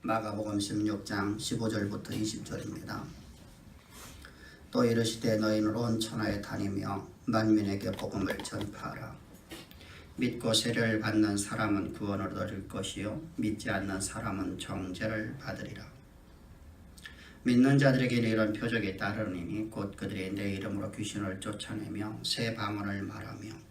마가복음 16장 15절부터 20절입니다. 또 이르시되 너희는 온 천하에 다니며 만민에게 복음을 전파하라. 믿고 세례를 받는 사람은 구원을 얻을 것이요 믿지 않는 사람은 정죄를 받으리라. 믿는 자들에게는 이런 표적이 따르니니 곧 그들이 내 이름으로 귀신을 쫓아내며 새 방언을 말하며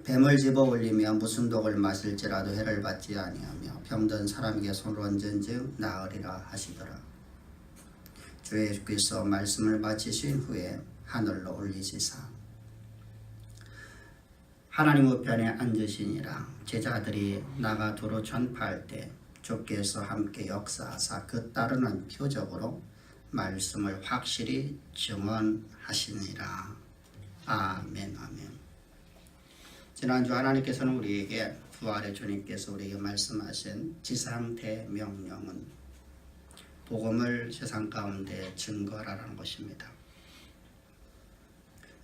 뱀을 집어 올리며 무슨 독을 마실지라도 해를 받지 아니하며 병든 사람에게 손을 얹은즉 나으리라 하시더라. 주 예수께서 말씀을 마치신 후에 하늘로 올리시사 하나님 우편에 앉으시니라. 제자들이 나가 두루 전파할 때 주께서 함께 역사하사 그 따르는 표적으로 말씀을 확실히 증언하시니라. 아멘. 아멘. 지난주 하나님께서는 우리에게 부활의 주님께서 우리에게 말씀하신 지상대명령은 복음을 세상 가운데 증거하라는 것입니다.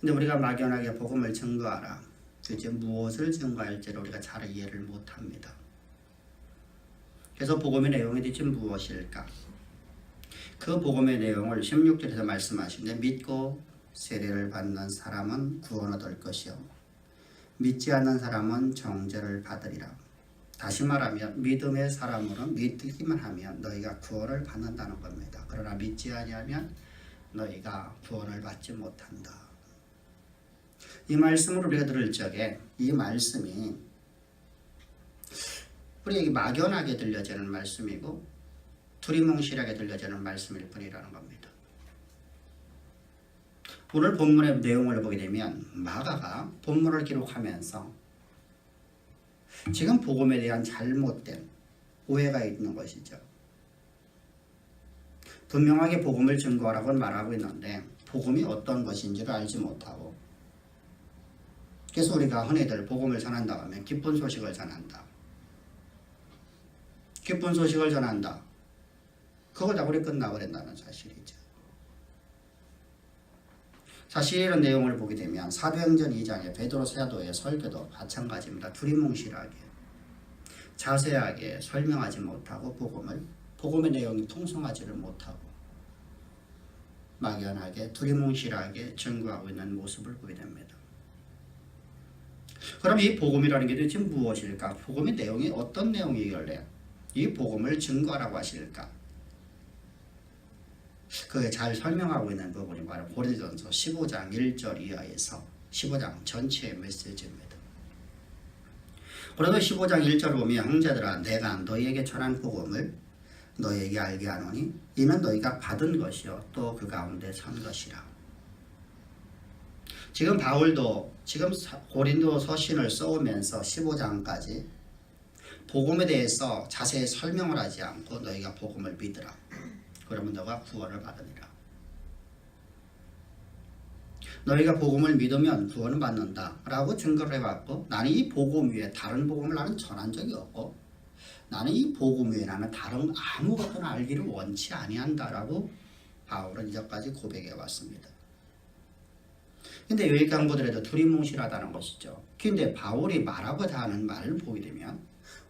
근데 우리가 막연하게 복음을 증거하라, 도대체 무엇을 증거할지를 우리가 잘 이해를 못합니다. 그래서 복음의 내용이 도대체 무엇일까? 그 복음의 내용을 16절에서 말씀하시는데 믿고 세례를 받는 사람은 구원 얻을 것이요 믿지 않는 사람은 정죄를 받으리라. 다시 말하면 믿음의 사람으로 믿기만 하면 너희가 구원을 받는다는 겁니다. 그러나 믿지 아니하면 너희가 구원을 받지 못한다. 이 말씀을 우리가 들을 적에 이 말씀이 우리에게 막연하게 들려지는 말씀이고 두리뭉실하게 들려지는 말씀일 뿐이라는 겁니다. 오늘 본문의 내용을 보게 되면 마가가 본문을 기록하면서 지금 복음에 대한 잘못된 오해가 있는 것이죠. 분명하게 복음을 증거하라고 말하고 있는데 복음이 어떤 것인지를 알지 못하고, 그래서 우리가 흔히들 복음을 전한다고 하면 기쁜 소식을 전한다. 기쁜 소식을 전한다. 그걸 다 우리 끝나버린다는 사실이죠. 사실 이런 내용을 보게 되면 사도행전 2장의 베드로 사도의 설교도 마찬가지입니다. 두리뭉실하게 자세하게 설명하지 못하고 복음의 내용이 풍성하지를 못하고 막연하게 두리뭉실하게 증거하고 있는 모습을 보게 됩니다. 그럼 이 복음이라는 게 도대체 무엇일까? 복음의 내용이 어떤 내용이길래 이 복음을 증거하라고 하실까? 그게 잘 설명하고 있는 부분이 바로 고린도전서 15장 1절 이하에서 15장 전체의 메시지입니다. 고린도 15장 1절을 보면 형제들아 내가 너희에게 전한 복음을 너희에게 알게 하노니 이는 너희가 받은 것이요 또 그 가운데 선 것이라. 지금 바울도 지금 고린도 서신을 써오면서 15장까지 복음에 대해서 자세히 설명을 하지 않고 너희가 복음을 믿으라. 그러면 너가 구원을 받으리라. 너희가 복음을 믿으면 구원을 받는다 라고 증거를 해왔고, 나는 이 복음 위에 다른 복음을 나는 전한 적이 없고 나는 이 복음 위에 나는 다른 아무것도나 알기를 원치 아니한다 라고 바울은 이전까지 고백해 왔습니다. 근데 여기까지 보더라도 두리뭉실하다는 것이죠. 근데 바울이 말하고자 하는 말을 보게 되면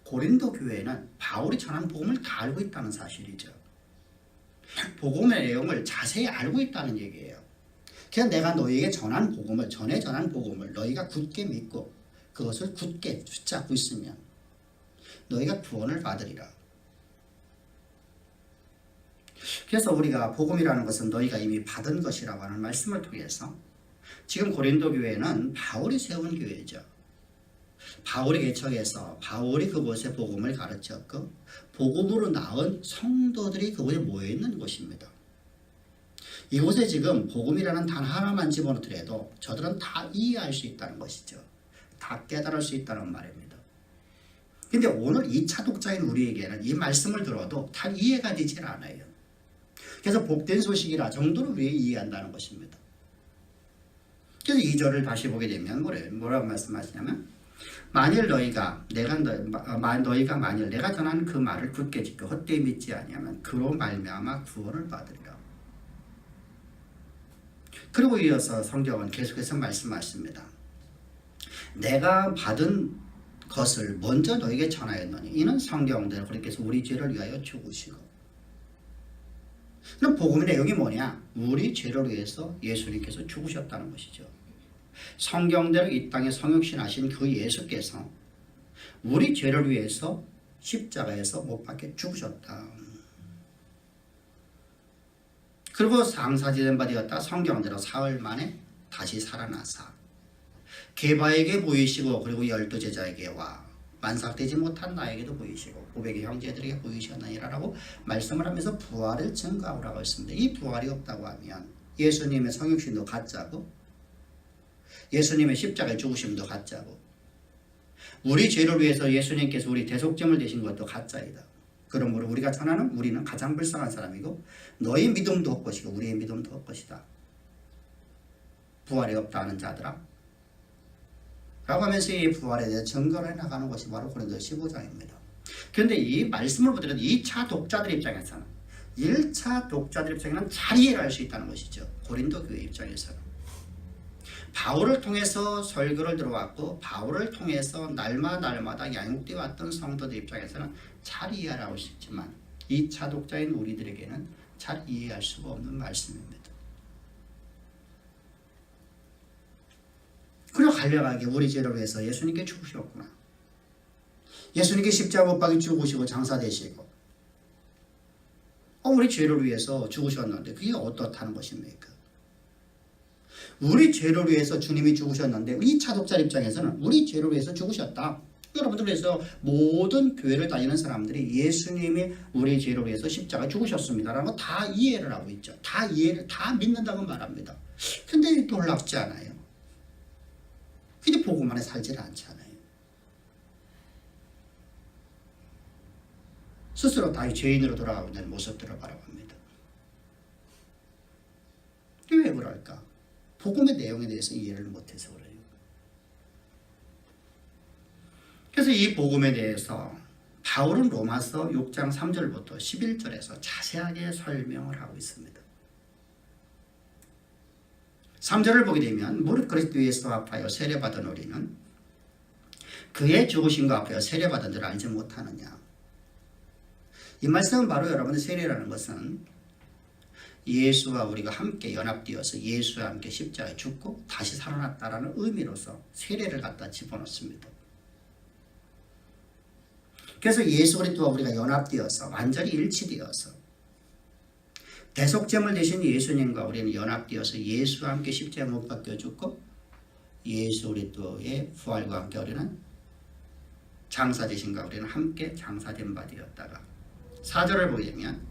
고린도 교회는 바울이 전한 복음을 다 알고 있다는 사실이죠. 복음의 내용을 자세히 알고 있다는 얘기예요. 그냥 내가 너희에게 전한 복음을, 전에 전한 복음을 너희가 굳게 믿고 그것을 굳게 붙잡고 있으면 너희가 구원을 받으리라. 그래서 우리가 복음이라는 것은 너희가 이미 받은 것이라고 하는 말씀을 통해서 지금 고린도 교회는 바울이 세운 교회죠. 바울이 개척해서 바울이 그곳에 복음을 가르쳤고 복음으로 나온 성도들이 그곳에 모여있는 곳입니다. 이곳에 지금 복음이라는 단 하나만 집어넣더라도 저들은 다 이해할 수 있다는 것이죠. 다 깨달을 수 있다는 말입니다. 근데 오늘 2차 독자인 우리에게는 이 말씀을 들어도 다 이해가 되질 않아요. 그래서 복된 소식이라 정도로 우리가 이해한다는 것입니다. 그래서 2절을 다시 보게 되면 뭐라고 말씀하시냐면 만일 너희가 만일 내가 전한 그 말을 굳게 지켜 헛되이 믿지 아니하면 그로 말미암아 구원을 받으리라. 그리고 이어서 성경은 계속해서 말씀하십니다. 내가 받은 것을 먼저 너에게 전하였노니 이는 성경대로 그렇게 해서 우리 죄를 위하여 죽으시고. 그럼 복음의 내용이 뭐냐? 우리 죄를 위해서 예수님께서 죽으셨다는 것이죠. 성경대로 이 땅에 성육신하신 그 예수께서 우리 죄를 위해서 십자가에서 못 박혀 죽으셨다. 그리고 상사지된 바 되었다 성경대로 사흘 만에 다시 살아나사 게바에게 보이시고 그리고 12 제자에게와 만삭되지 못한 나에게도 보이시고 500의 형제들에게 보이셨느니라라고 말씀을 하면서 부활을 증거하라고 했습니다. 이 부활이 없다고 하면 예수님의 성육신도 가짜고 예수님의 십자가에 죽으심도 가짜고 우리 죄를 위해서 예수님께서 우리 대속점을 되신 것도 가짜이다. 그러므로 우리가 전하는 우리는 가장 불쌍한 사람이고 너희 믿음도 헛것이고 우리의 믿음도 헛것이다. 부활이 없다 하는 자들아 라고 하면서 이 부활에 대해 증거를 해나가는 것이 바로 고린도 15장입니다. 그런데 이 말씀을 보더라도 2차 독자들 입장에서는 1차 독자들 입장에는 잘 이해를 할 수 있다는 것이죠. 고린도 교회 입장에서는 바울을 통해서 설교를 들어왔고 바울을 통해서 날마다 양육되어 왔던 성도들 입장에서는 잘 이해할 수 있지만 2차 독자인 우리들에게는 잘 이해할 수가 없는 말씀입니다. 그리고 간략하게 우리 죄를 위해서 예수님께 죽으셨구나. 예수님께 십자가 못 박혀 죽으시고 장사되시고 우리 죄를 위해서 죽으셨는데 그게 어떻다는 것입니까? 우리 죄를 위해서 주님이 죽으셨는데 2차 독자 입장에서는 우리 죄를 위해서 죽으셨다. 여러분들 그래서 모든 교회를 다니는 사람들이 예수님이 우리 죄를 위해서 십자가 죽으셨습니다라는 거 다 이해를 하고 있죠. 다 믿는다고 말합니다. 근데 놀랍지 않아요. 근데 복음 안에 살지를 않잖아요. 스스로 다 죄인으로 돌아가고 있는 모습들을 바라봅니다. 왜 그럴까? 복음의 내용에 대해서 이해를 못해서 그래요. 그래서 이 복음에 대해서 바울은 로마서 6장 3절부터 11절에서 자세하게 설명을 하고 있습니다. 3절을 보게 되면 무릇 그리스도 예수 앞하여 세례받은 우리는 그의 죽으심과 앞하여 세례받은 줄 알지 못하느냐. 이 말씀은 바로 여러분의 세례라는 것은 예수와 우리가 함께 연합되어서 예수와 함께 십자가에 죽고 다시 살아났다라는 의미로서 세례를 갖다 집어넣습니다. 그래서 예수 그리스도와 우리가 연합되어서 완전히 일치되어서 대속제물 되신 예수님과 우리는 연합되어서 예수와 함께 십자가에 못 박혀 죽고 예수 그리스도의 부활과 함께 우리는 장사되신과 우리는 함께 장사된 바 되었다가 4절을 보게 되면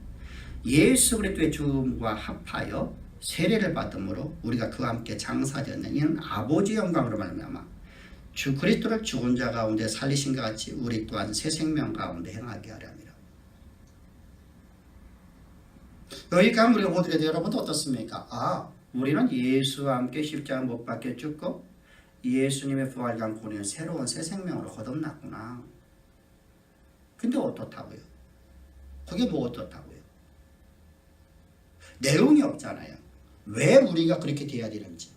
예수 그리스도의 죽음과 합하여 세례를 받음으로 우리가 그와 함께 장사되었는 이는 아버지 영광으로 말미암아 주 그리스도를 죽은 자 가운데 살리신 것 같이 우리 또한 새 생명 가운데 행하게 하려 함이라. 여기까지 우리가 보더라도 여러분도 어떻습니까? 우리는 예수와 함께 십자가 못 박혀 죽고 예수님의 부활과 함께 우리는 새로운 새 생명으로 거듭났구나. 근데 어떻다고요? 그게 뭐 어떻다고요? 내용이 없잖아요. 왜 우리가 그렇게 돼야 되는지.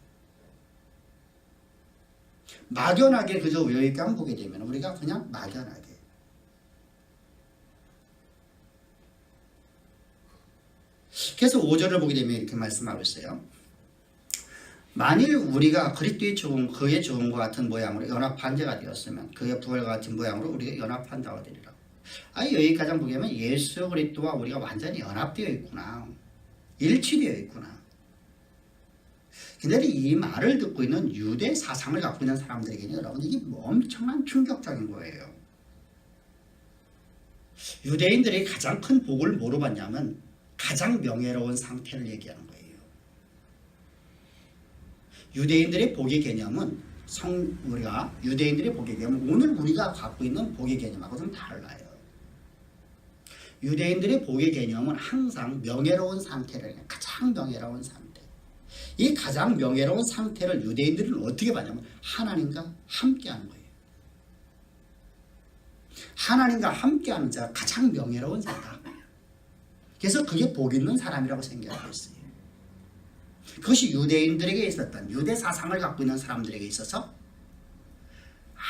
막연하게 그저 여기까지 보게 되면 우리가 그냥 막연하게 그래서 5절을 보게 되면 이렇게 말씀하고 있어요. 만일 우리가 그리스도의 죽음, 그의 죽음과 같은 모양으로 연합한 자가 되었으면 그의 부활과 같은 모양으로 우리가 연합한 자가 되리라. 여기까지 보게 되면 예수 그리스도와 우리가 완전히 연합되어 있구나. 일치되어 있구나. 근데 이 말을 듣고 있는 유대 사상을 갖고 있는 사람들에게는 여러분 이게 엄청난 충격적인 거예요. 유대인들이 가장 큰 복을 뭐로 받냐면 가장 명예로운 상태를 얘기하는 거예요. 유대인들의 복의 개념은 우리가 유대인들의 복의 개념은 오늘 우리가 갖고 있는 복의 개념하고 좀 달라요. 유대인들의 복의 개념은 항상 명예로운 상태를 가장 명예로운 상태. 이 가장 명예로운 상태를 유대인들은 어떻게 받냐면 하나님과 함께하는 거예요. 하나님과 함께하는 자가 가장 명예로운 자다. 그래서 그게 복 있는 사람이라고 생각하고 있어요. 그것이 유대인들에게 있었던 유대 사상을 갖고 있는 사람들에게 있어서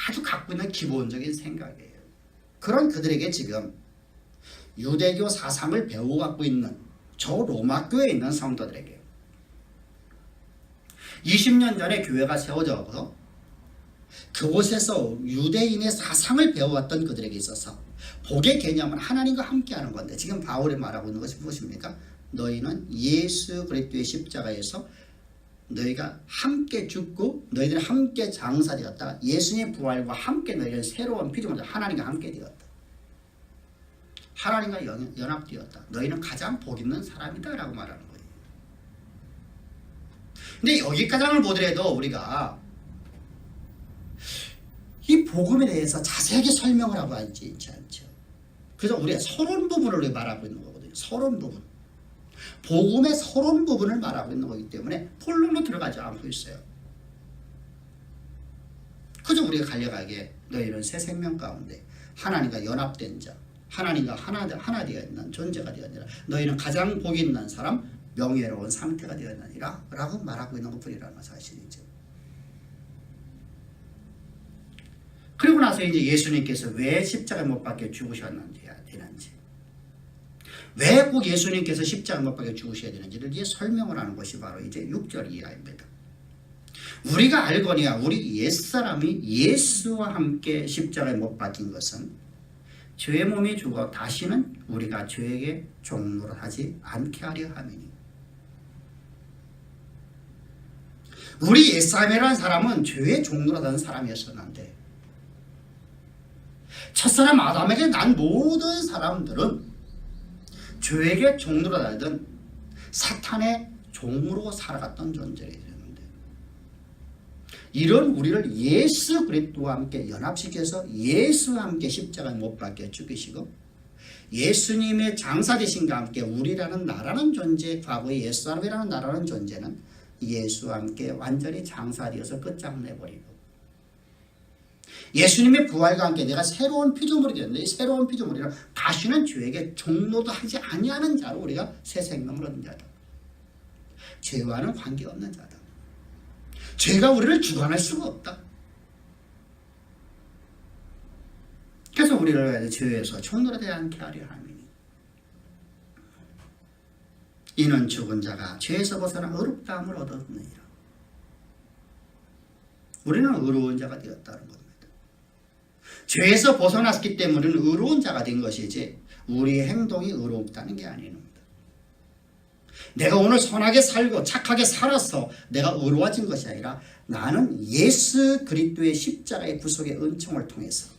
아주 갖고 있는 기본적인 생각이에요. 그런 그들에게 지금 유대교 사상을 배워갖고 있는 저 로마교에 있는 성도들에게 20년 전에 교회가 세워져서 그곳에서 유대인의 사상을 배워왔던 그들에게 있어서 복의 개념은 하나님과 함께하는 건데, 지금 바울이 말하고 있는 것이 무엇입니까? 너희는 예수 그리스도의 십자가에서 너희가 함께 죽고 너희들이 함께 장사되었다. 예수님의 부활과 함께 너희는 새로운 피조물로 하나님과 함께 되었다. 하나님과 연합되었다. 너희는 가장 복 있는 사람이다 라고 말하는 거예요. 근데 여기까지를 보더라도 우리가 이 복음에 대해서 자세하게 설명을 하고 있지 않죠. 그래서 우리가 서론 부분을 말하고 있는 거거든요. 서론 부분. 복음의 서론 부분을 말하고 있는 거기 때문에 본론로 들어가지 않고 있어요. 그저 우리가 간략하게 너희는 새 생명 가운데 하나님과 연합된 자, 하나님과 하나 되어 있는 존재가 되었느니라. 너희는 가장 복 있는 사람, 명예로운 상태가 되었느니라 라고 말하고 있는 것뿐이라는 사실이죠. 그리고 나서 이제 예수님께서 왜 십자가에 못 박혀 죽으셨는지 되는지, 왜 꼭 예수님께서 십자가에 못 박혀 죽으셔야 되는지를 이제 설명을 하는 것이 바로 이제 6절 이하입니다. 우리가 알거니와 우리 옛사람이 예수와 함께 십자가에 못 박힌 것은 죄의 몸이 죽어 다시는 우리가 죄에게 종노릇하지 않게 하려 함이니. 우리 옛사람이라는 사람은 죄의 종노릇하는 사람이었었는데, 첫사람 아담에게 난 모든 사람들은 죄에게 종노릇하던 사탄의 종으로 살아갔던 존재가 되는데, 이런 우리를 예수 그리스도와 함께 연합시켜서 예수와 함께 십자가에 못 박혀 죽이시고 예수님의 장사되신과 함께 우리라는 나라는 존재, 과거의 옛사람이라는 나라는 존재는 예수와 함께 완전히 장사되어서 끝장내버리고, 예수님의 부활과 함께 내가 새로운 피조물이 되었는데, 이 새로운 피조물이란 다시는 죄에게 종노도 하지 아니하는 자로 우리가 새 생명을 얻는 자다. 죄와는 관계없는 자다. 죄가 우리를 주관할 수가 없다. 그래서 우리를 죄에서 종노릇하지 않게 하려 함이니, 이는 죽은 자가 죄에서 벗어나 의롭다함을 얻었느니라. 우리는 의로운 자가 되었다는 겁니다. 죄에서 벗어났기 때문에 의로운 자가 된 것이지 우리의 행동이 의롭다는 게 아닙니다. 내가 오늘 선하게 살고 착하게 살아서 내가 의로워진 것이 아니라 나는 예수 그리스도의 십자가의 구속의 은총을 통해서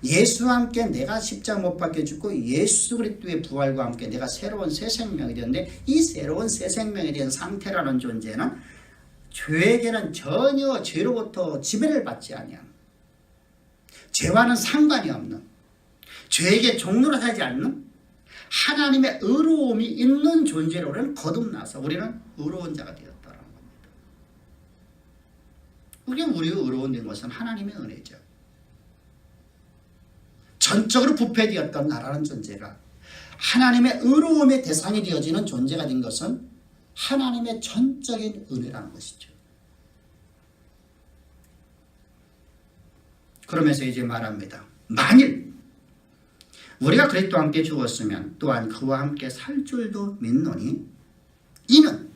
예수와 함께 내가 십자가 못 박혀 죽고 예수 그리스도의 부활과 함께 내가 새로운 새 생명이 되었는데, 이 새로운 새 생명에 대한 상태라는 존재는 죄에게는 전혀 죄로부터 지배를 받지 아니함, 죄와는 상관이 없는, 죄에게 종노릇하지 않는 하나님의 의로움이 있는 존재로 우리는 거듭나서 우리는 의로운 자가 되었다는 겁니다. 우리가 의로운 된 것은 하나님의 은혜죠. 전적으로 부패되었던 나라는 존재가 하나님의 의로움의 대상이 되어지는 존재가 된 것은 하나님의 전적인 은혜라는 것이죠. 그러면서 이제 말합니다. 만일 우리가 그리스도와 함께 죽었으면 또한 그와 함께 살 줄도 믿노니, 이는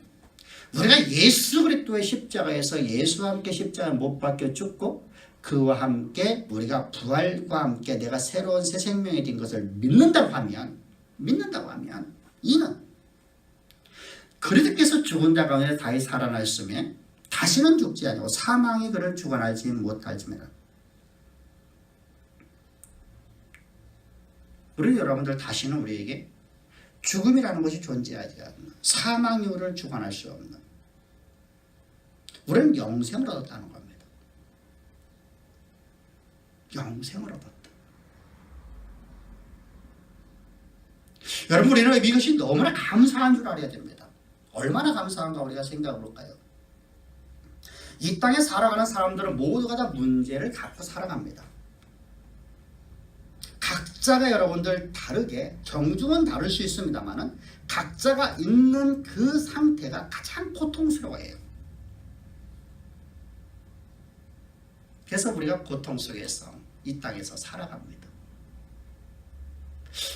우리가 예수 그리스도의 십자가에서 예수와 함께 십자가에 못 박혀 죽고 그와 함께 우리가 부활과 함께 내가 새로운 새 생명이 된 것을 믿는다고 하면 이는 그리스도께서 죽은 자 가운데 다시 살아났으며 다시는 죽지 아니하고 사망이 그를 주관하지 못할지매라. 우리 여러분들 다시는 우리에게 죽음이라는 것이 존재하지 않는, 사망이 우리를 주관할 수 없는, 우리는 영생을 얻었다는 겁니다. 영생을 얻었다. 여러분, 우리는 이것이 너무나 감사한 줄 알아야 됩니다. 얼마나 감사한가 우리가 생각해 볼까요? 이 땅에 살아가는 사람들은 모두가 다 문제를 갖고 살아갑니다. 각자가 여러분들 다르게, 경중은 다를 수 있습니다만 각자가 있는 그 상태가 가장 고통스러워요. 그래서 우리가 고통 속에서 이 땅에서 살아갑니다.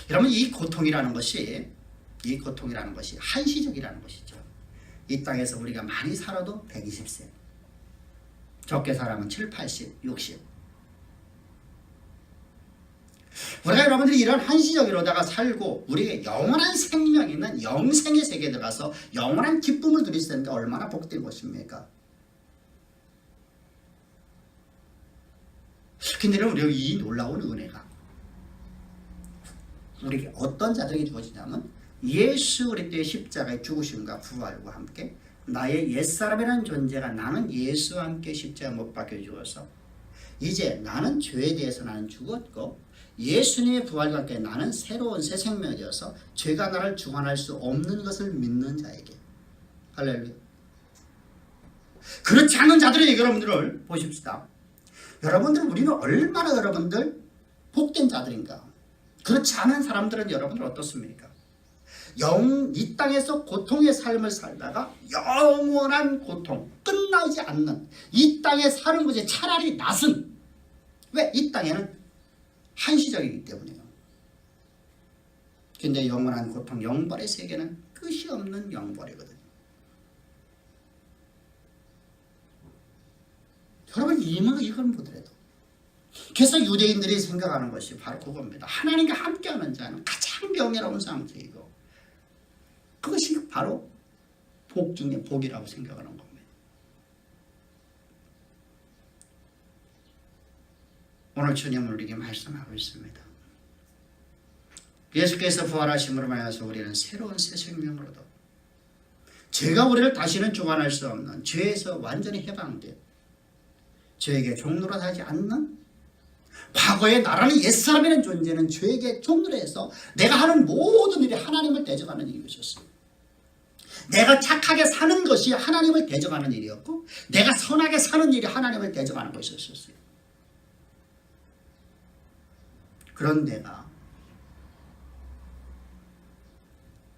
여러분, 이 고통이라는 것이 한시적이라는 것이죠. 이 땅에서 우리가 많이 살아도 120세, 적게 살아면 7, 80, 60. 우리가 여러분들이 이런 한시적으로다가 살고 우리에게 영원한 생명이 있는 영생의 세계에 들어가서 영원한 기쁨을 누릴 수 있는데 얼마나 복된 것입니까? 근데 우리가 이 놀라운 은혜가 우리에게 어떤 자들이 주어지냐면 예수 그리스도의 십자가의 죽으심과 부활과 함께 나의 옛사람이라는 존재가 나는 예수와 함께 십자가 못 박혀 죽어서 이제 나는 죄에 대해서 나는 죽었고 예수님의 부활과 함께 나는 새로운 새 생명이 되어서 죄가 나를 주관할 수 없는 것을 믿는 자에게. 할렐루야. 그렇지 않은 자들의 여러분들을 보십시다. 여러분들, 우리는 얼마나 여러분들 복된 자들인가. 그렇지 않은 사람들은 여러분들 어떻습니까? 이 땅에서 고통의 삶을 살다가 영원한 고통, 끝나지 않는 이 땅에 사는 것이 차라리 낫은. 왜? 이 땅에는 한시적이기 때문이에요. 근데 영원한 고통, 영벌의 세계는 끝이 없는 영벌이거든요. 여러분, 이건 보더라도. 그래서 유대인들이 생각하는 것이 바로 그겁니다. 하나님과 함께하는 자는 가장 명예로운 상태이고 그것이 바로 복 중에 복이라고 생각하는 겁니다. 오늘 주님은 우리에게 말씀하고 있습니다. 예수께서 부활하심으로 말해서 우리는 새로운 새 생명으로도 죄가 우리를 다시는 주관할 수 없는 죄에서 완전히 해방된 죄에게 종노릇하지 않는 과거에 나라는 옛사람이라는 존재는 죄에게 종노릇해서 내가 하는 모든 일이 하나님을 대적하는 일이었습니다. 내가 착하게 사는 것이 하나님을 대적하는 일이었고 내가 선하게 사는 일이 하나님을 대적하는 것이었어요. 그런 내가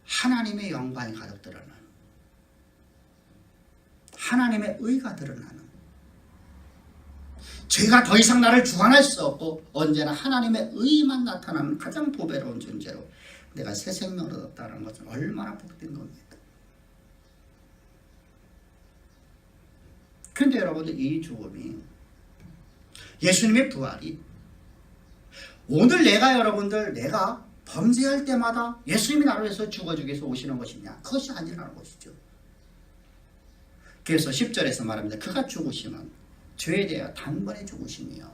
하나님의 영광이 가득 드러나는 하나님의 의가 드러나는 죄가 더 이상 나를 주관할 수 없고 언제나 하나님의 의만 나타나는 가장 보배로운 존재로 내가 새 생명을 얻었다는 것은 얼마나 복된 겁니까? 그런데 여러분들, 이 죽음이 예수님의 부활이 오늘 내가 범죄할 때마다 예수님이 나를 위해서 죽어주기 위해서 오시는 것이냐? 그것이 아니라는 것이죠. 그래서 10절에서 말합니다. 그가 죽으시면 죄에 대하여 단번에 죽으시며.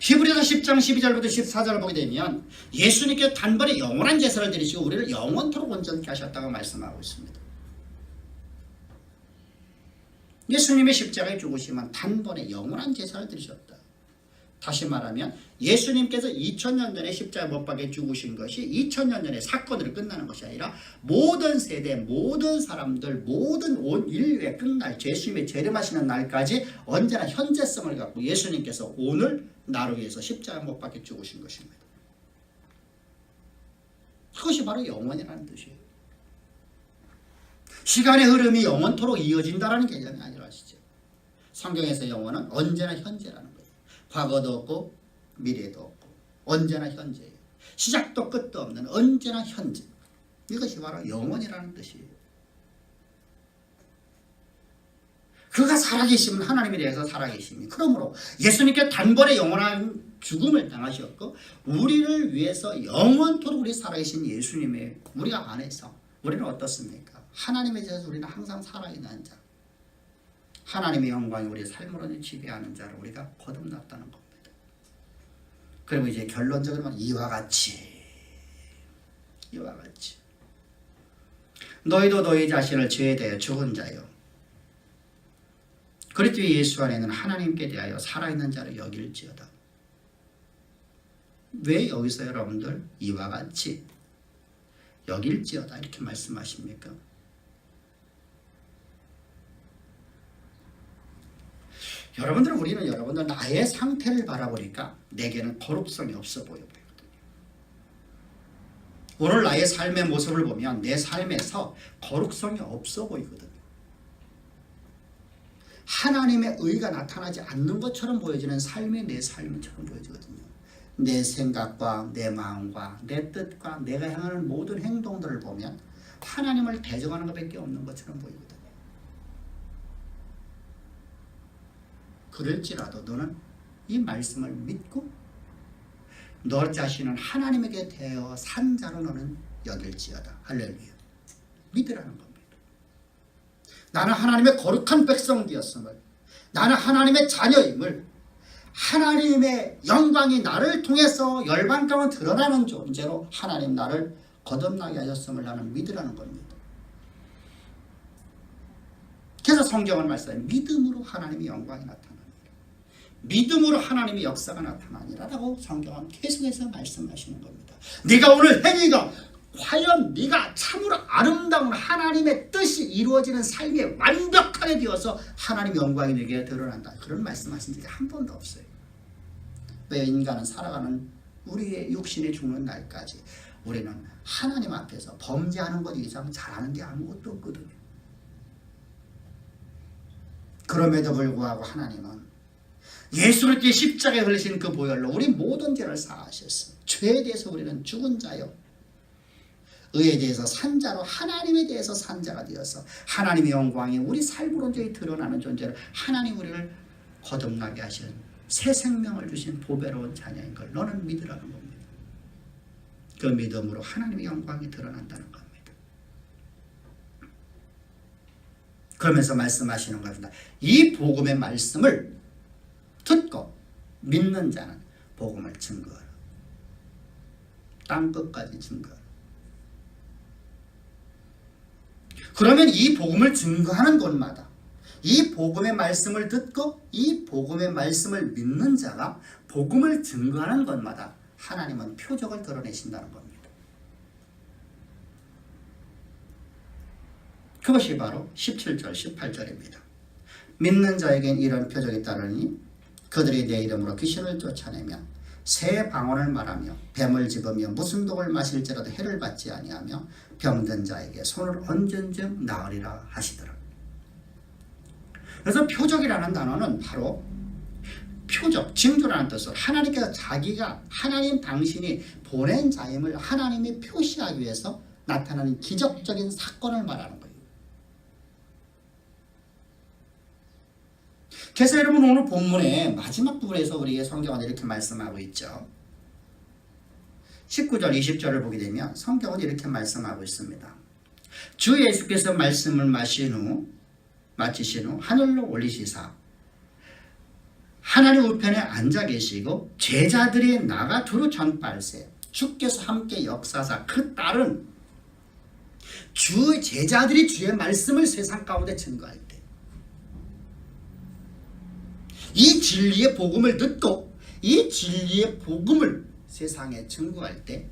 히브리서 10장 12절부터 14절을 보게 되면 예수님께 단번에 영원한 제사를 드리시고 우리를 영원토록 온전케 하셨다고 말씀하고 있습니다. 예수님의 십자가에 죽으시면 단번에 영원한 제사를 드리셨다. 다시 말하면 예수님께서 2000년 전에 십자가 못 박혀 죽으신 것이 2000년 전에 사건으로 끝나는 것이 아니라 모든 세대, 모든 사람들, 모든 온 인류의 끝날 예수님의 재림하시는 날까지 언제나 현재성을 갖고 예수님께서 오늘 나를 위해서 십자가 못 박혀 죽으신 것입니다. 그것이 바로 영원이라는 뜻이에요. 시간의 흐름이 영원토록 이어진다는 개념이 아니라 하시죠. 성경에서 영원은 언제나 현재라는 거예요. 과거도 없고 미래도 없고 언제나 현재예요. 시작도 끝도 없는 언제나 현재. 이것이 바로 영원이라는 뜻이에요. 그가 살아계시면 하나님에 대해서 살아계시니 그러므로 예수님께 단번에 영원한 죽음을 당하셨고 우리를 위해서 영원토록 우리 살아계신 예수님의 우리가 안에서 우리는 어떻습니까? 하나님에 대해서 우리는 항상 살아있는 자, 하나님의 영광이 우리의 삶으로 지배하는 자를 우리가 거듭났다는 겁니다. 그리고 이제 결론적으로 이와 같이 너희도 너희 자신을 죄에 대하여 죽은 자요 그리스도 예수 안에는 하나님께 대하여 살아있는 자를 여길지어다. 왜 여기서 여러분들 이와 같이 여길지어다 이렇게 말씀하십니까? 우리는 여러분들 나의 상태를 바라보니까 내게는 거룩성이 없어 보이거든요. 오늘 나의 삶의 모습을 보면 내 삶에서 거룩성이 없어 보이거든요. 하나님의 의가 나타나지 않는 것처럼 보여지는 삶이 내 삶처럼 보여지거든요. 내 생각과 내 마음과 내 뜻과 내가 향하는 모든 행동들을 보면 하나님을 대적하는 것밖에 없는 것처럼 보이거든요. 그럴지라도 너는 이 말씀을 믿고 너 자신은 하나님에게 대하여 산 자로 너는 여길지어다. 할렐루야. 믿으라는 겁니다. 나는 하나님의 거룩한 백성 되었음을, 나는 하나님의 자녀임을, 하나님의 영광이 나를 통해서 열방 가운데 드러나는 존재로 하나님 나를 거듭나게 하셨음을 나는 믿으라는 겁니다. 그래서 성경은 말씀해 믿음으로 하나님의 영광이 나타나니라, 믿음으로 하나님의 역사가 나타나니라라고 성경은 계속해서 말씀하시는 겁니다. 네가 오늘 행위가 과연 네가 참으로 아름다운 하나님의 뜻이 이루어지는 삶에 완벽하게 되어서 하나님의 영광이 네게 드러난다. 그런 말씀하신 적이 한 번도 없어요. 왜 인간은 살아가는 우리의 육신이 죽는 날까지 우리는 하나님 앞에서 범죄하는 것 이상 잘하는 게 아무것도 없거든요. 그럼에도 불구하고 하나님은 예수를 께 십자가에 흘리신 그 보혈로 우리 모든 죄를 사하셨어요. 죄에 대해서 우리는 죽은 자요, 의에 대해서 산자로 하나님에 대해서 산자가 되어서 하나님의 영광이 우리 삶으로 드러나는 존재로 하나님 우리를 거듭나게 하신 새 생명을 주신 보배로운 자녀인 걸 너는 믿으라는 겁니다. 그 믿음으로 하나님의 영광이 드러난다는 겁니다. 그러면서 말씀하시는 겁니다. 이 복음의 말씀을 듣고 믿는 자는 복음을 증거하라. 땅끝까지 증거하라. 그러면 이 복음을 증거하는 곳마다 이 복음의 말씀을 듣고 이 복음의 말씀을 믿는 자가 복음을 증거하는 곳마다 하나님은 표적을 드러내신다는 겁니다. 그것이 바로 17절 18절입니다. 믿는 자에겐 이런 표적이 따르니 그들이 내 이름으로 귀신을 쫓아내며 새 방언을 말하며 뱀을 집으며 무슨 독을 마실지라도 해를 받지 아니하며 병든 자에게 손을 얹은 즉 나으리라 하시더라. 그래서 표적이라는 단어는 바로 표적, 징조라는 뜻으로 하나님께서 자기가 하나님 당신이 보낸 자임을 하나님이 표시하기 위해서 나타나는 기적적인 사건을 말하는 거예요. 그래서 여러분 오늘 본문의 마지막 부분에서 우리에게 성경은 이렇게 말씀하고 있죠. 19절 20절을 보게 되면 성경은 이렇게 말씀하고 있습니다. 주 예수께서 말씀을 마치신 후 하늘로 올리시사 하나님 우편에 앉아 계시고 제자들이 나가 두루 전파할세. 주께서 함께 역사사 그 딸은 주 제자들이 주의 말씀을 세상 가운데 증거할 때 이 진리의 복음을 듣고 이 진리의 복음을 세상에 증거할 때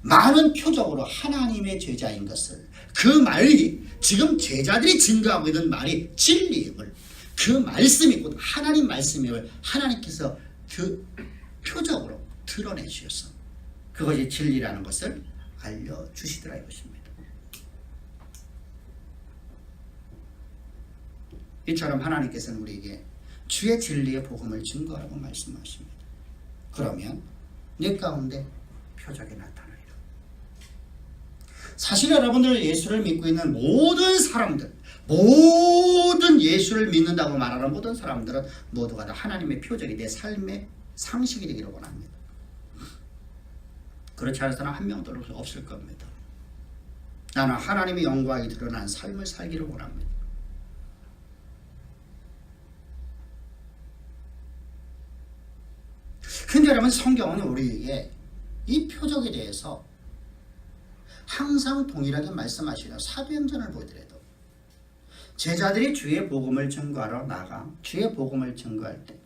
많은 표적으로 하나님의 제자인 것을, 그 말이 지금 제자들이 증거하고 있는 말이 진리임을, 그 말씀이 곧 하나님 말씀임을 하나님께서 그 표적으로 드러내 주셔서 그것이 진리라는 것을 알려주시더라 이것입니다. 이처럼 하나님께서는 우리에게 주의 진리의 복음을 증거하라고 말씀하십니다. 그러면 내 가운데 표적이 나타나리라. 사실 여러분들 예수를 믿고 있는 모든 사람들, 모든 예수를 믿는다고 말하는 모든 사람들은 모두가 다 하나님의 표적이 내 삶의 상식이 되기를 원합니다. 그렇지 않은 사람 한 명도 없을 겁니다. 나는 하나님의 영광이 드러난 삶을 살기를 원합니다. 근데 여러분 성경은 우리에게 이 표적에 대해서 항상 동일하게 말씀하시는 사도행전을 보더라도 제자들이 주의 복음을 증거하러 나가 주의 복음을 증거할 때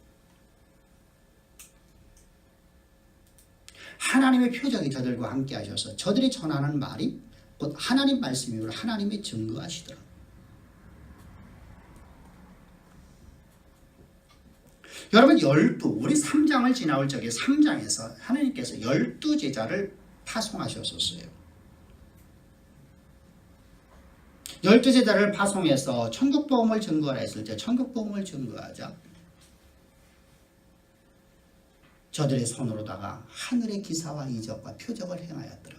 하나님의 표적이 저들과 함께 하셔서 저들이 전하는 말이 곧 하나님 말씀임을 하나님이 증거하시더라. 여러분 우리 3장을 지나올 적에 3장에서 하나님께서 12제자를 파송하셨었어요. 열두 제자를 파송해서 천국복음을 증거하라 했을 때 천국복음을 증거하자 저들의 손으로다가 하늘의 기사와 이적과 표적을 행하였더라.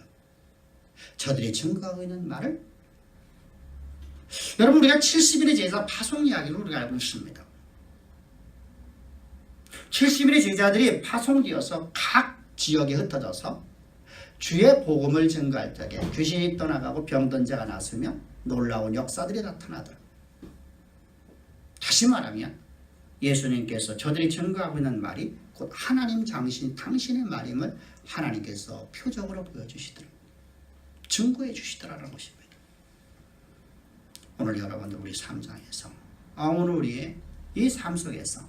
저들이 증거하고 있는 말을 여러분 우리가 70일의 제자 파송 이야기를 우리가 알고 있습니다. 70일의 제자들이 파송되어서 각 지역에 흩어져서 주의 복음을 증거할 적에 귀신이 떠나가고 병든 자가 나서며 놀라운 역사들이 나타나더라. 다시 말하면 예수님께서 저들이 증거하고 있는 말이 곧 하나님 당신의 말임을 하나님께서 표적으로 보여주시더라. 증거해 주시더라는 것입니다. 오늘 여러분들 우리 삶상에서 오늘 우리의 이 삶 속에서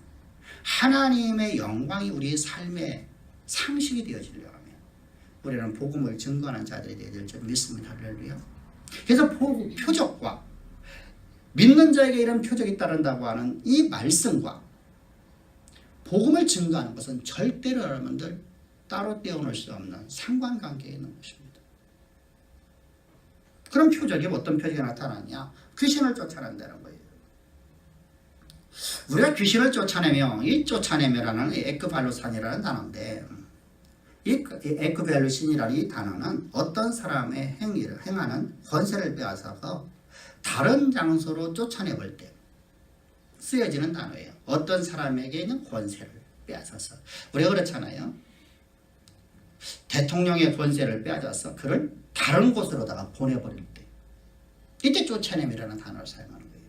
하나님의 영광이 우리의 삶의 상식이 되어지려면 우리는 복음을 증거하는 자들이 되어야 될 줄 믿습니다. 할렐루야. 그래서 표적과 믿는 자에게 이런 표적이 따른다고 하는 이 말씀과 복음을 증거하는 것은 절대로 여러분들 따로 떼어놓을 수 없는 상관관계에 있는 것입니다. 그런 표적이 어떤 표적이 나타나냐? 귀신을 쫓아낸다는 거예요. 우리가 귀신을 쫓아내며 이 쫓아내며라는 에크발로산이라는 단어인데 이 에크발로신이라는 이 단어는 어떤 사람의 행위를 행하는 권세를 빼앗아서 다른 장소로 쫓아내볼 때 쓰여지는 단어예요. 어떤 사람에게 있는 권세를 빼앗아서 우리가 그렇잖아요. 대통령의 권세를 빼앗아서 그를 다른 곳으로다가 보내버릴 때 이때 쫓아냄이라는 단어를 사용하는 거예요.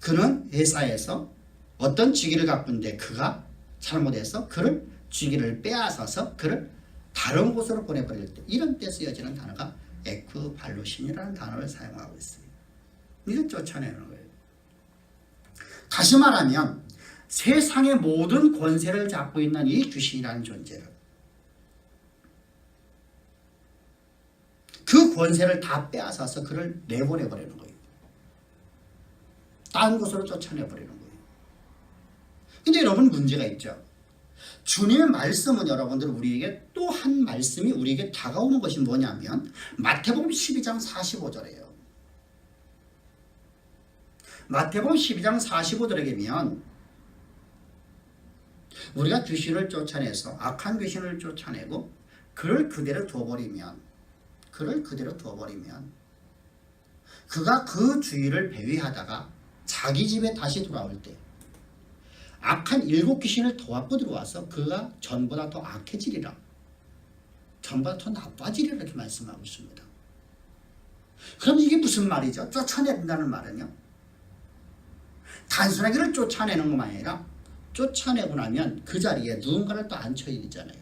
그는 회사에서 어떤 직위를 갖고 있는데 그가 잘못해서 그를 직위를 빼앗아서 그를 다른 곳으로 보내버릴 때 이런 때 쓰여지는 단어가 에크발로신이라는 단어를 사용하고 있어요. 이걸 쫓아내는 거예요. 다시 말하면 세상의 모든 권세를 잡고 있는 이 귀신이라는 존재를 그 권세를 다 빼앗아서 그를 내보내버리는 거예요. 다른 곳으로 쫓아내버리는 거예요. 근데 여러분 문제가 있죠. 주님의 말씀은 여러분들 우리에게 또 한 말씀이 우리에게 다가오는 것이 뭐냐면 마태복음 12장 45절이에요. 마태복음 12장 45절에 보면 우리가 귀신을 쫓아내서 악한 귀신을 쫓아내고 그를 그대로 둬버리면 그가 그 주위를 배회하다가 자기 집에 다시 돌아올 때 악한 7 귀신을 더 갖고 들어와서 그가 전보다 더 악해지리라. 전보다 더 나빠지리라 이렇게 말씀하고 있습니다. 그럼 이게 무슨 말이죠? 쫓아낸다는 말은요. 단순하게 그를 쫓아내는 것만 아니라 쫓아내고 나면 그 자리에 누군가를 또 앉혀야 되잖아요.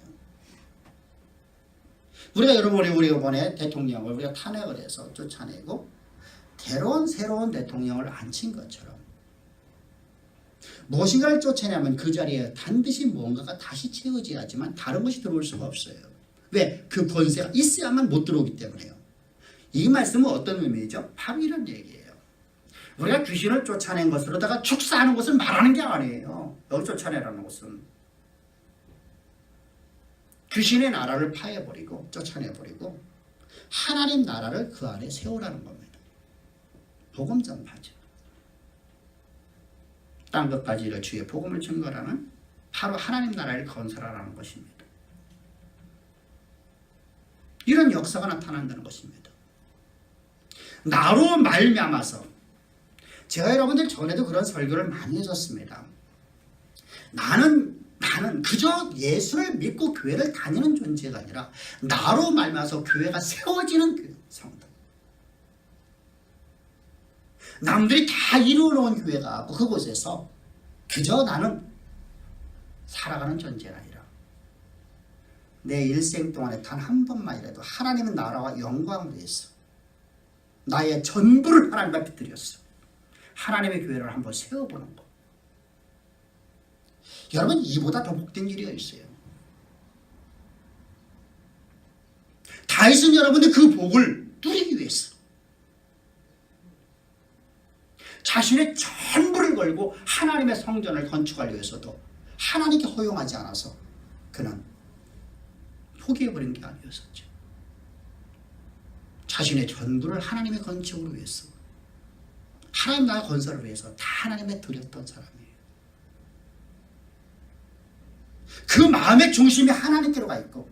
우리가 우리가 이번에 대통령을 우리가 탄핵을 해서 쫓아내고 새로운 대통령을 앉힌 것처럼 무엇인가를 쫓아내면 그 자리에 반드시 무언가가 다시 채워져야지만 다른 것이 들어올 수가 없어요. 왜? 그 권세가 있어야만 못 들어오기 때문에요. 이 말씀은 어떤 의미죠? 바로 이런 얘기예요. 우리가 귀신을 쫓아낸 것으로다가 축사하는 것을 말하는 게 아니에요. 여기 쫓아내라는 것은 귀신의 나라를 파해버리고 쫓아내버리고 하나님 나라를 그 안에 세우라는 겁니다. 복음 전파죠. 땅 끝까지를 주의 복음을 증거라는 바로 하나님 나라를 건설하라는 것입니다. 이런 역사가 나타난다는 것입니다. 나로 말미암아서 제가 여러분들 전에도 그런 설교를 많이 해줬습니다. 나는 그저 예수를 믿고 교회를 다니는 존재가 아니라 나로 말미암아서 교회가 세워지는 교회, 성도. 남들이 다 이루어놓은 교회가 그곳에서 그저 나는 살아가는 존재가 아니라 내 일생 동안에 단 한 번만이라도 하나님의 나라와 영광을 위해서 나의 전부를 하나님 앞에 드렸어. 하나님의 교회를 한번 세워보는 것. 여러분 이보다 더 복된 일이 있어요. 다윗은 여러분들 그 복을 누리기 위해서 자신의 전부를 걸고 하나님의 성전을 건축하기 위해서도 하나님께 허용하지 않아서 그는 포기해버린 게 아니었었죠. 자신의 전부를 하나님의 건축을 위해서, 하나님 나라 건설을 위해서 다 하나님의 드렸던 사람이에요. 그 마음의 중심이 하나님께로 가 있고,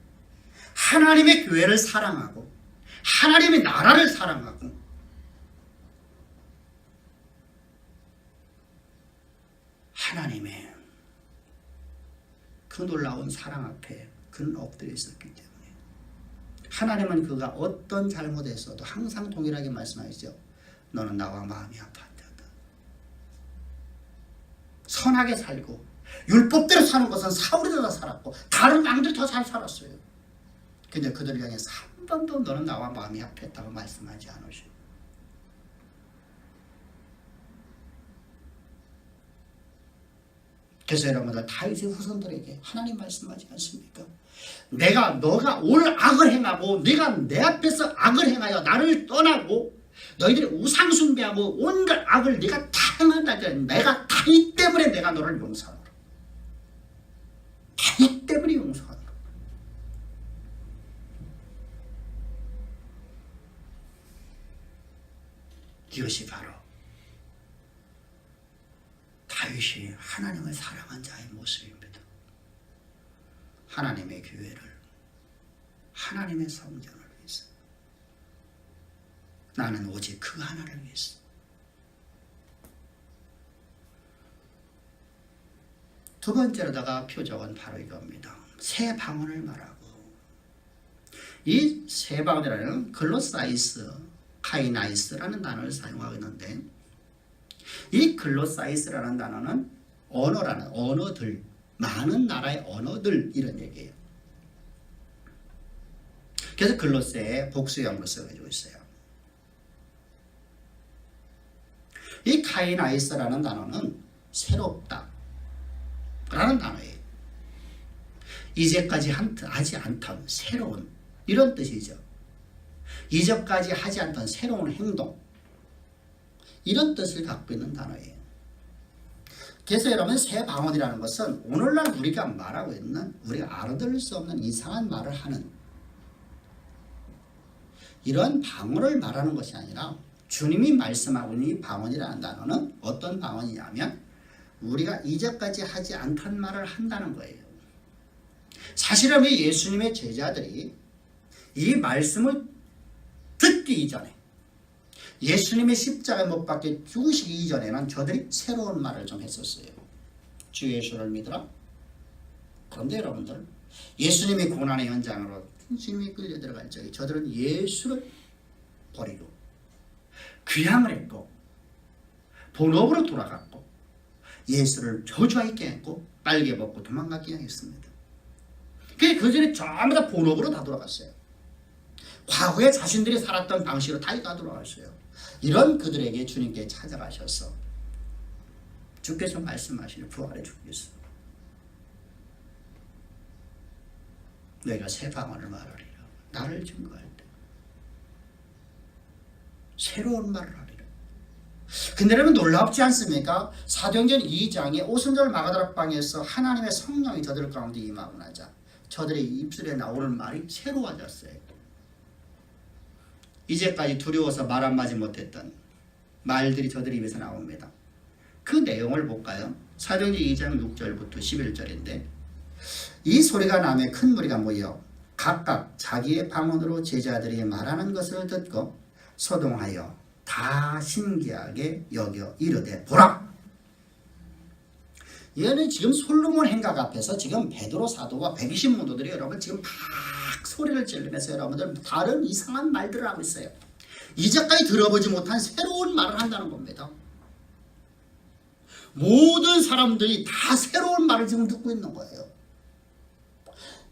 하나님의 교회를 사랑하고, 하나님의 나라를 사랑하고, 하나님의 그 놀라운 사랑 앞에 그는 엎드려 있었기 때문에 하나님은 그가 어떤 잘못했어도 항상 동일하게 말씀하시죠. 너는 나와 마음이 아팠다. 선하게 살고 율법대로 사는 것은 사울이 더 살았고 다른 왕들이 더 잘 살았어요. 근데 그들을 향해서 한 번도 너는 나와 마음이 아팠다고 말씀하지 않으시고, 그래서 여러분들 다윗의 후손들에게 하나님 말씀하지 않습니까? 너가 올 악을 행하고 네가 내 앞에서 악을 행하여 나를 떠나고 너희들이 우상 숭배하고 온갖 악을 네가 다 행한다. 내가 다윗 때문에 내가 너를 용서하노라. 다윗 때문에 용서하노라. 이것이 바로 다윗이 하나님을 사랑한 자의 모습입니다. 하나님의 교회를, 하나님의 성전을 위해서, 나는 오직 그 하나를 위해서. 두 번째로다가 표적은 바로 이겁니다. 새 방언을 말하고, 이 새 방언이라는 글로사이스, 카이나이스라는 단어를 사용하고 있는데, 이 글로사이스라는 단어는 언어라는, 언어들, 많은 나라의 언어들, 이런 얘기예요. 그래서 글로스의 복수형으로 써가지고 있어요. 이 카이나이스라는 단어는 새롭다 라는 단어예요. 이제까지 하지 않던 새로운, 이런 뜻이죠. 이제까지 하지 않던 새로운 행동, 이런 뜻을 갖고 있는 단어예요. 그래서 여러분, 새 방언이라는 것은 오늘날 우리가 말하고 있는, 우리가 알아들을 수 없는 이상한 말을 하는 이런 방언을 말하는 것이 아니라, 주님이 말씀하고 있는 이 방언이라는 단어는 어떤 방언이냐면 우리가 이제까지 하지 않던 말을 한다는 거예요. 사실은 예수님의 제자들이 이 말씀을 듣기 이전에, 예수님의 십자가에 못 박혀 죽으시기 이전에는 저들이 새로운 말을 좀 했었어요. 주 예수를 믿으라. 그런데 여러분들, 예수님이 고난의 현장으로 주님이 끌려 들어갈 적에 저들은 예수를 버리고 귀향을 했고 본업으로 돌아갔고 예수를 저주하게 했고 빨개 벗고 도망가게 했습니다. 그래서 그들이 전부 다 본업으로 다 돌아갔어요. 과거에 자신들이 살았던 방식으로 다 돌아갔어요. 이런 그들에게 주님께 찾아가셔서 주께서 말씀하시는 부활의 주께서 너희가 새 방언을 말하리라. 나를 증거할 때 새로운 말을 하리라. 근데 여러분, 놀랍지 않습니까? 사도행전 2장에 오순절 마가다락방에서 하나님의 성령이 저들 가운데 임하고 나자 저들의 입술에 나오는 말이 새로워졌어요. 이제까지 두려워서 말 한마디 못했던 말들이 저들 입에서 나옵니다. 그 내용을 볼까요? 사도행전 2장 6절부터 11절인데, 이 소리가 나며 큰 무리가 모여 각각 자기의 방언으로 제자들이 말하는 것을 듣고 소동하여 다 신기하게 여겨 이르되 보라. 얘는 지금 솔로몬 행각 앞에서 지금 베드로 사도와 120문도들이 여러분 지금 막 소리를 지르면서 여러분들 다른 이상한 말들을 하고 있어요. 이제까지 들어보지 못한 새로운 말을 한다는 겁니다. 모든 사람들이 다 새로운 말을 지금 듣고 있는 거예요.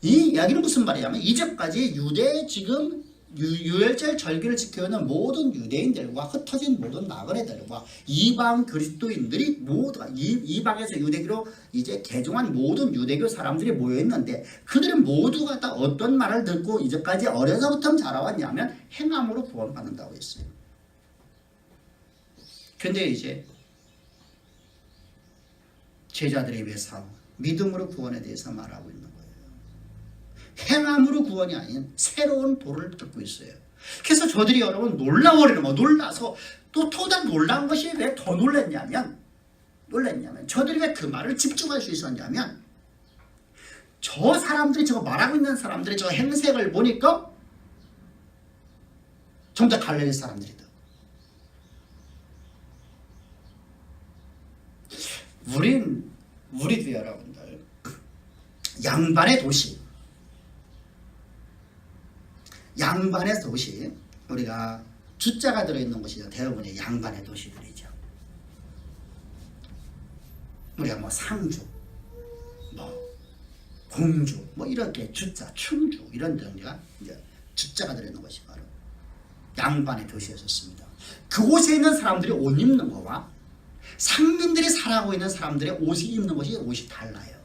이 이야기는 무슨 말이냐면, 이제까지 유대 지금 유월절 절기를 지켜오는 모든 유대인들과 흩어진 모든 나그네들과 이방 그리스도인들이 모두 이방에서 유대교로 이제 개종한 모든 유대교 사람들이 모여 있는데, 그들은 모두가 다 어떤 말을 듣고 이제까지 어려서부터 자라왔냐면 행함으로 구원받는다고 했어요. 근데 이제 제자들에 비해서 믿음으로 구원에 대해서 말하고 있는 거예요. 행함으로 구원이 아닌 새로운 도를 듣고 있어요. 그래서 저들이 여러분 놀라워리는 거 놀라서 또 더다 놀라운 것이 왜 더 놀랐냐면 저들이 왜 그 말을 집중할 수 있었냐면 저 사람들이 저거 말하고 있는 사람들이 저 행색을 보니까 전부 다 갈릴리 사람들이다. 우리도 여러분들 양반의 도시 우리가 주자가 들어있는 곳이죠. 대부분의 양반의 도시들이죠. 우리가 뭐 상주, 뭐 공주, 뭐 이렇게 주자, 충주 이런 데가 이제 주자가 들어있는 것이 바로 양반의 도시였었습니다. 그곳에 있는 사람들이 옷 입는 거와 상민들이 살아가고 있는 사람들의 옷이 입는 것이 옷이 달라요.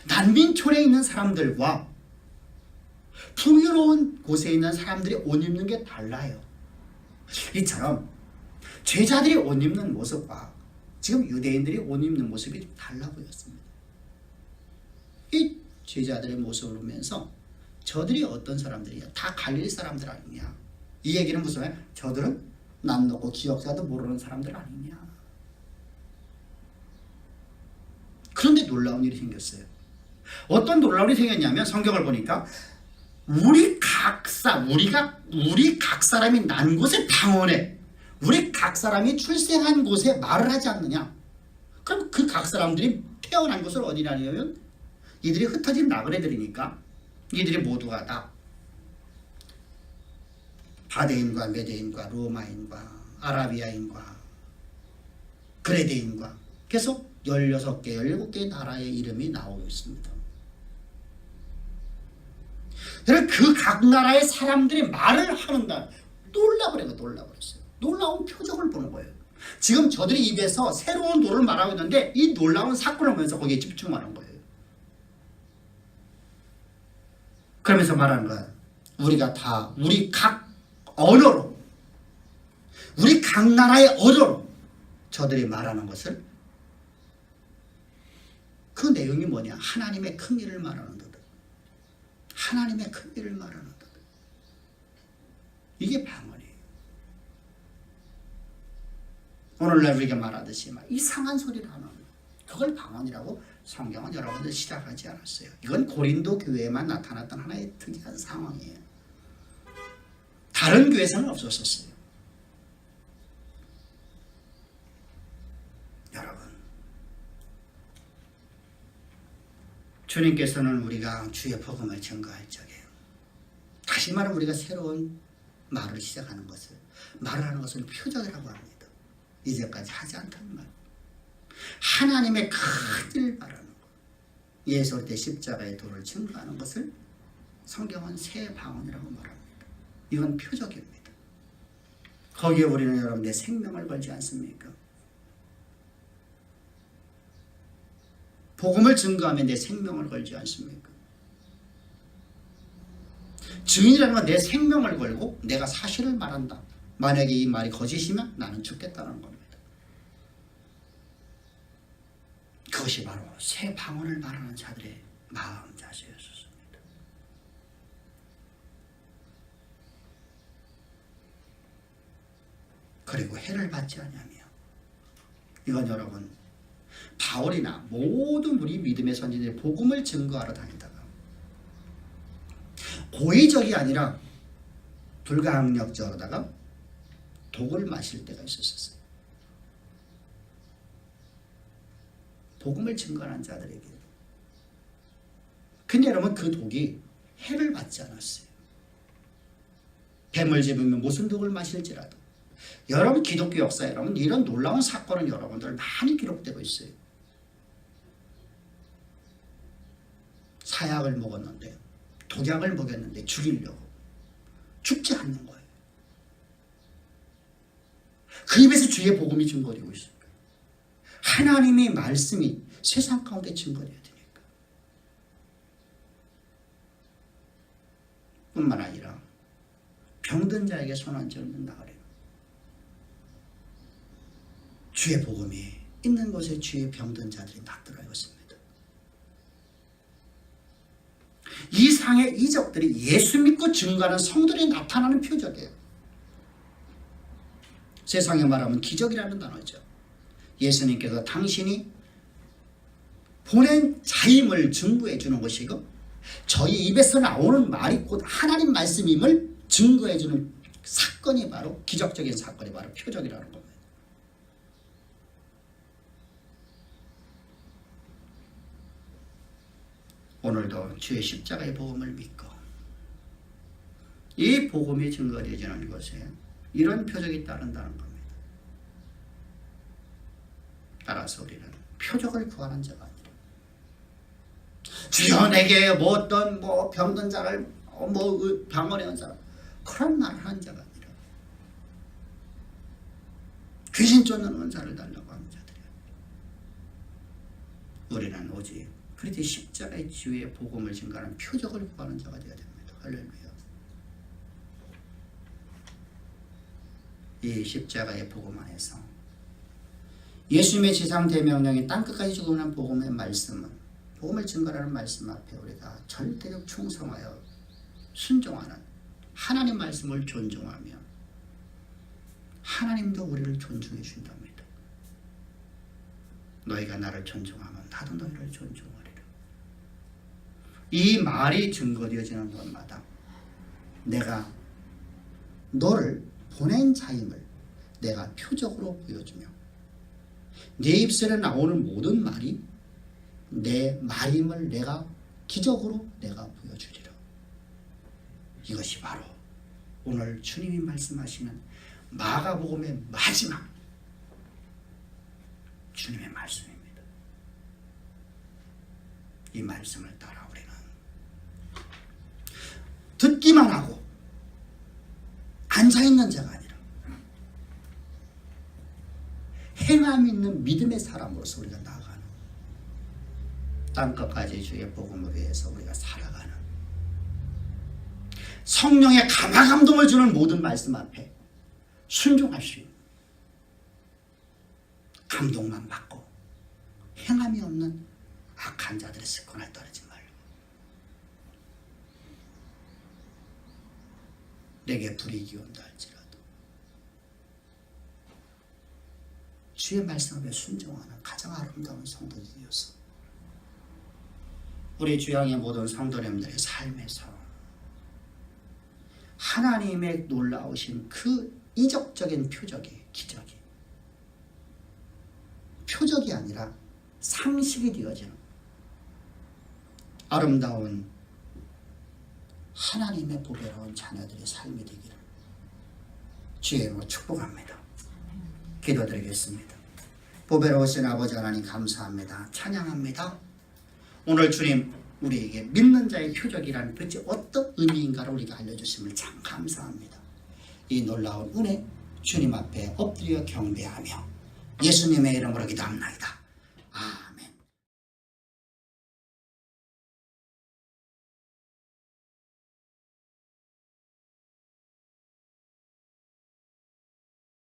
난민촌에 있는 사람들과 풍요로운 곳에 있는 사람들이 옷 입는 게 달라요. 이처럼 제자들이 옷 입는 모습과 지금 유대인들이 옷 입는 모습이 달라 보였습니다. 이 제자들의 모습을 보면서 저들이 어떤 사람들이냐? 다 갈릴리 사람들 아니냐? 이 얘기는 무슨 말이야? 저들은 남 놓고 기억자도 모르는 사람들 아니냐? 그런데 놀라운 일이 생겼어요. 어떤 놀라운 일이 생겼냐면 성경을 보니까 우리 각 사람이 난 곳에 방언해. 우리 각 사람이 출생한 곳에 말을 하지 않느냐? 그럼 그 각 사람들이 태어난 곳을 어디냐면 이들이 흩어진 나그네들이니까 이들이 모두가 다 바데인과 메데인과 로마인과 아라비아인과 그레데인과 계속 16개, 17개의 나라의 이름이 나오고 있습니다. 그 각 나라의 사람들이 말을 하는다. 놀라버렸어요. 놀라운 표적을 보는 거예요. 지금 저들이 입에서 새로운 도를 말하고 있는데 이 놀라운 사건을 보면서 거기에 집중하는 거예요. 그러면서 말하는 거야. 우리가 다 우리 각 언어로 우리 각 나라의 언어로 저들이 말하는 것을 그 내용이 뭐냐? 하나님의 큰 일을 말하는 거다. 하나님의 큰 일을 말하는 거다. 이게 방언이에요. 오늘날 우리가 말하듯이 막 이상한 소리를 하는 그걸 방언이라고 성경은 여러분들 시작하지 않았어요. 이건 고린도 교회에만 나타났던 하나의 특이한 상황이에요. 다른 교회에서는 없었어요. 여러분, 주님께서는 우리가 주의 복음을 증거할 적에 다시 말하면 우리가 새로운 말을 시작하는 것을 말을 하는 것을 표적이라고 합니다. 이제까지 하지 않던 말. 하나님의 큰 일을 말하는 것. 예수 그리스도의 십자가의 도를 증거하는 것을 성경은 새 방언이라고 말합니다. 이건 표적입니다. 거기에 우리는 여러분 내 생명을 걸지 않습니까? 복음을 증거하면 내 생명을 걸지 않습니까? 증인이라는 건 내 생명을 걸고 내가 사실을 말한다. 만약에 이 말이 거짓이면 나는 죽겠다는 겁니다. 그것이 바로 새 방언을 말하는 자들의 마음 자세였습니다. 그리고 해를 받지 않으며 이건 여러분 바울이나 모든 우리 믿음의 선진들이 복음을 증거하러 다니다가 고의적이 아니라 불가항력적으로다가 독을 마실 때가 있었어요. 복음을 증거하는 자들에게. 근데 여러분 그 독이 해를 받지 않았어요. 뱀을 집으면 무슨 독을 마실지라도. 여러분 기독교 역사에 여러분 이런 놀라운 사건은 여러분들 많이 기록되고 있어요. 사약을 먹었는데 독약을 먹였는데 죽이려고 죽지 않는 거예요. 그 입에서 주의 복음이 증거되고 있어요. 하나님의 말씀이 세상 가운데 증거되어야 되니까. 뿐만 아니라 병든 자에게 손 얹어 놓는다 그래요. 주의 복음이 있는 곳에 주의 병든 자들이 낫더라 이것입니다. 이상의 이적들이 예수 믿고 증거하는 성도들이 나타나는 표적이에요. 세상에 말하면 기적이라는 단어죠. 예수님께서 당신이 보낸 자임을 증거해 주는 것이고 저희 입에서 나오는 말이 곧 하나님 말씀임을 증거해 주는 사건이 바로 기적적인 사건이 바로 표적이라는 겁니다. 오늘도 주의 십자가의 복음을 믿고 이 복음이 증거되어지는 것에 이런 표적이 따른다는 겁니다. 따라서 우리는 표적을 구하는 자가 아니라 주여 내게 뭐 어떤 병든 자를 병원에 온 사람 그런 말을 하는 자가 아니라 귀신 쫓는 자를 달라고 하는 자들이야. 우리는 오직 그리스도의 십자가의 지위의 복음을 증거하는 표적을 구하는 자가 되어야 됩니다. 할렐루야. 이 십자가의 복음 안에서 예수님의 지상 대명령이 땅끝까지 죽어오는 복음의 말씀은 복음을 증거하는 말씀 앞에 우리가 절대적 충성하여 순종하는 하나님 말씀을 존중하며 하나님도 우리를 존중해 준답니다. 너희가 나를 존중하면 나도 너희를 존중하리라. 이 말이 증거되어지는 것마다 내가 너를 보낸 자임을 내가 표적으로 보여주며 내 입술에 나오는 모든 말이 내 말임을 내가 기적으로 내가 보여주리라. 이것이 바로 오늘 주님이 말씀하시는 마가복음의 마지막 주님의 말씀입니다. 이 말씀을 따라 우리는 듣기만 하고 앉아있는 자가 아니라 행함 있는 믿음의 사람으로서 우리가 나아가는 땅끝까지 주의 복음을 위해서 우리가 살아가는 성령의 감화감동을 주는 모든 말씀 앞에 순종할 수 있는 감동만 받고 행함이 없는 악한 자들의 습관을 따르지 말고 내게 불이익이 온다 할지라도 주의 말씀 앞에 순종하는 가장 아름다운 성도들이어서 우리 주양의 모든 성도님들의 삶에서 하나님의 놀라우신 그 이적적인 표적이 기적이 표적이 아니라 상식이 되어지는 아름다운 하나님의 보배로운 자녀들의 삶이 되기를 주의 이름으로 축복합니다. 기도드리겠습니다. 보배로우신 아버지 하나님 감사합니다. 찬양합니다. 오늘 주님 우리에게 믿는 자의 표적이라는 뜻이 어떤 의미인가를 우리가 알려주심을 참 감사합니다. 이 놀라운 은혜 주님 앞에 엎드려 경배하며 예수님의 이름으로 기도합니다.